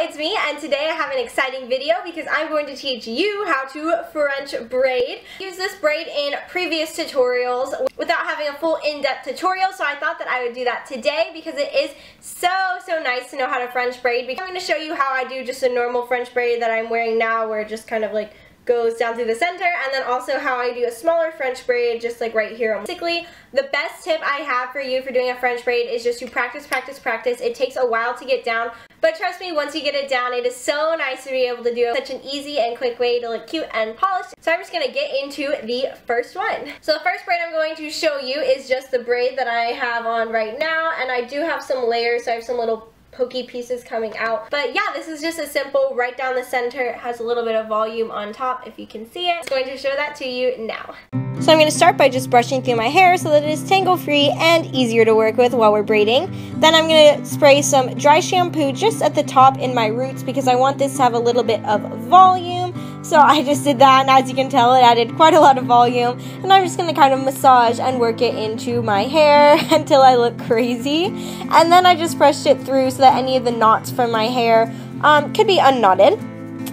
it's me, and today I have an exciting video because I'm going to teach you how to French braid. I used this braid in previous tutorials without having a full in-depth tutorial, so I thought that I would do that today because it is so nice to know how to French braid. I'm going to show you how I do just a normal French braid that I'm wearing now, where it just kind of like goes down through the center, and then also how I do a smaller French braid just like right here. Basically, the best tip I have for you for doing a French braid is just to practice. It takes a while to get down, but trust me, once you get it down, it is so nice to be able to do such an easy and quick way to look cute and polished. So I'm just going to get into the first one. So the first braid I'm going to show you is just the braid that I have on right now, and I do have some layers, so I have some little pokey pieces coming out. But yeah, this is just a simple right down the center. It has a little bit of volume on top if you can see it. I'm going to show that to you now. So I'm going to start by just brushing through my hair so that it is tangle free and easier to work with while we're braiding. Then I'm going to spray some dry shampoo just at the top in my roots because I want this to have a little bit of volume. So I just did that, and as you can tell, it added quite a lot of volume. And I'm just going to kind of massage and work it into my hair until I look crazy. And then I just brushed it through so that any of the knots from my hair could be unknotted.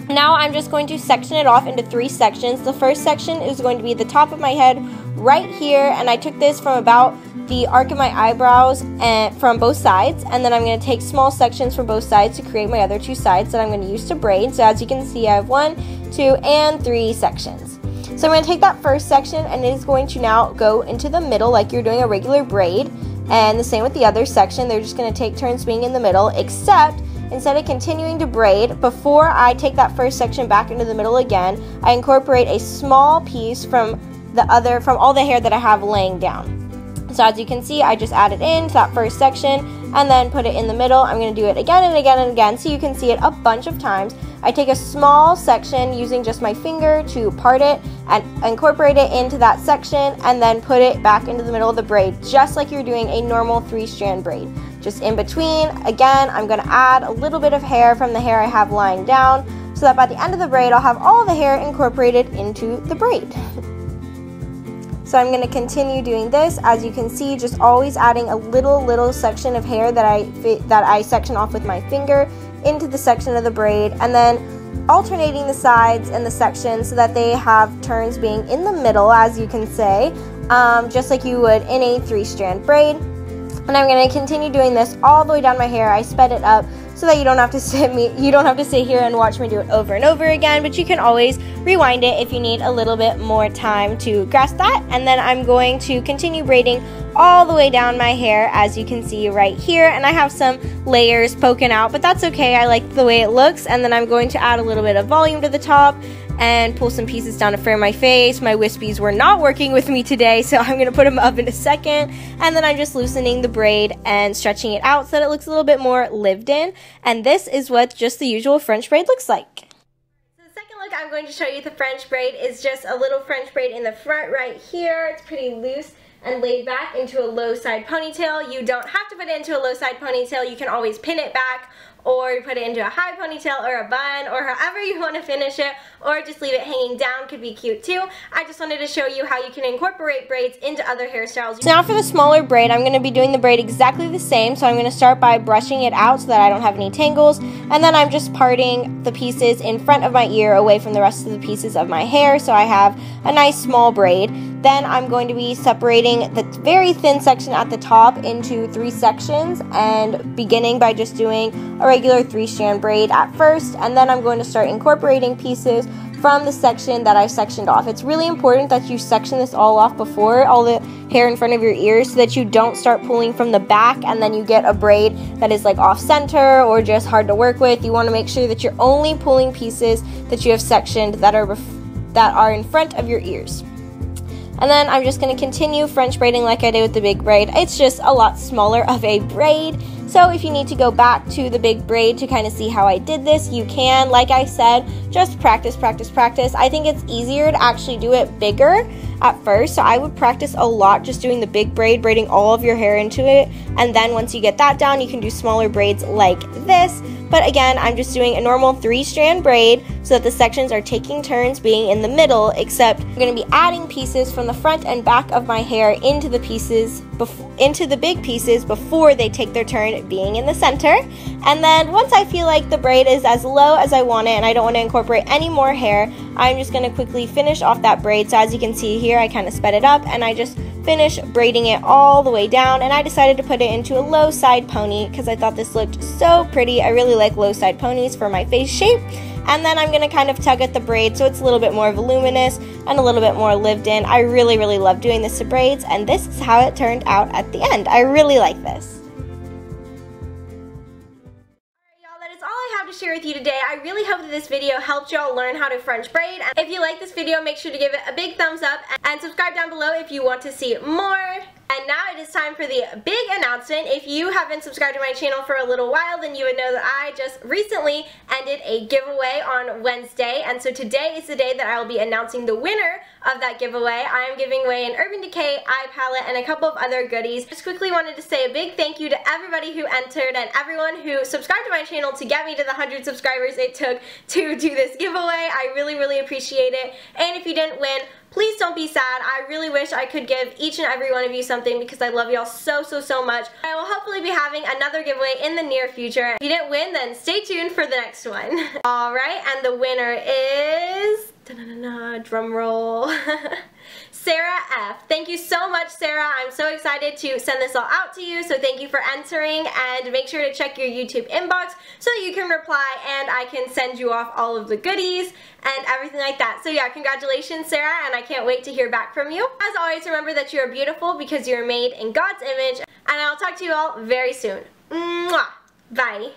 Now I'm just going to section it off into 3 sections. The first section is going to be the top of my head right here, and I took this from about the arc of my eyebrows and from both sides, and then I'm going to take small sections from both sides to create my other 2 sides that I'm going to use to braid. So as you can see, I have 1, 2, and 3 sections. So I'm going to take that first section, and it is going to now go into the middle like you're doing a regular braid, and the same with the other section. They're just going to take turns being in the middle, except instead of continuing to braid, before I take that first section back into the middle again, I incorporate a small piece from all the hair that I have laying down. So as you can see, I just added in to that first section and then put it in the middle. I'm going to do it again and again and again so you can see it a bunch of times. I take a small section using just my finger to part it and incorporate it into that section and then put it back into the middle of the braid, just like you're doing a normal 3-strand braid. Just in between, again, I'm going to add a little bit of hair from the hair I have lying down so that by the end of the braid, I'll have all the hair incorporated into the braid. So I'm going to continue doing this. As you can see, just always adding a little section of hair that I section off with my finger into the section of the braid, and then alternating the sides and the sections so that they have turns being in the middle, as you can say, just like you would in a 3-strand braid. And I'm going to continue doing this all the way down my hair. I sped it up so that you don't have to sit here and watch me do it over and over again, but you can always rewind it if you need a little bit more time to grasp that. And then I'm going to continue braiding all the way down my hair, as you can see right here, and I have some layers poking out, but that's okay. I like the way it looks. And then I'm going to add a little bit of volume to the top and pull some pieces down to frame my face. My wispies were not working with me today, so I'm going to put them up in a second. And then I'm just loosening the braid and stretching it out so that it looks a little bit more lived in. And this is what just the usual French braid looks like. So the second look I'm going to show you the French braid is just a little French braid in the front right here. It's pretty loose and laid back into a low side ponytail. You don't have to put it into a low side ponytail. You can always pin it back, or put it into a high ponytail or a bun, or however you want to finish it, or just leave it hanging down, could be cute too. I just wanted to show you how you can incorporate braids into other hairstyles. So now for the smaller braid, I'm going to be doing the braid exactly the same. So I'm going to start by brushing it out so that I don't have any tangles, and then I'm just parting the pieces in front of my ear away from the rest of the pieces of my hair so I have a nice small braid. Then I'm going to be separating the very thin section at the top into 3 sections, and beginning by just doing a regular 3-strand braid at first, and then I'm going to start incorporating pieces from the section that I've sectioned off. It's really important that you section this all off before, all the hair in front of your ears, so that you don't start pulling from the back and then you get a braid that is like off center or just hard to work with. You want to make sure that you're only pulling pieces that you have sectioned that are in front of your ears. And then I'm just going to continue French braiding like I did with the big braid. It's just a lot smaller of a braid. So if you need to go back to the big braid to kind of see how I did this, you can. Like I said, just practice. I think it's easier to actually do it bigger at first, so I would practice a lot just doing the big braid, braiding all of your hair into it, and then once you get that down, you can do smaller braids like this. But again, I'm just doing a normal 3-strand braid so that the sections are taking turns being in the middle, except I'm going to be adding pieces from the front and back of my hair into the big pieces before they take their turn being in the center. And then once I feel like the braid is as low as I want it and I don't want to incorporate any more hair, I'm just going to quickly finish off that braid. So as you can see here, I kind of sped it up and I just finished braiding it all the way down, and I decided to put it into a low side pony because I thought this looked so pretty. I really like low side ponies for my face shape. And then I'm going to kind of tug at the braid so it's a little bit more voluminous and a little bit more lived in. I really love doing this to braids, and this is how it turned out at the end. I really like this. To share with you today. I really hope that this video helped y'all learn how to French braid. And if you like this video, make sure to give it a big thumbs up and subscribe down below if you want to see more. And now it is time for the big announcement. If you haven't subscribed to my channel for a little while, then you would know that I just recently ended a giveaway on Wednesday, and so today is the day that I will be announcing the winner of that giveaway. I am giving away an Urban Decay eye palette and a couple of other goodies. Just quickly wanted to say a big thank you to everybody who entered and everyone who subscribed to my channel to get me to the 100 subscribers it took to do this giveaway. I really appreciate it. And if you didn't win, please don't be sad. I really wish I could give each and every one of you something because I love y'all so much. I will hopefully be having another giveaway in the near future. If you didn't win, then stay tuned for the next one. Alright, and the winner is... drum roll. Sarah F. Thank you so much, Sarah. I'm so excited to send this all out to you, so thank you for entering, and make sure to check your YouTube inbox so that you can reply and I can send you off all of the goodies and everything like that. So yeah, congratulations, Sarah, and I can't wait to hear back from you. As always, remember that you are beautiful because you are made in God's image, and I'll talk to you all very soon. Mwah! Bye.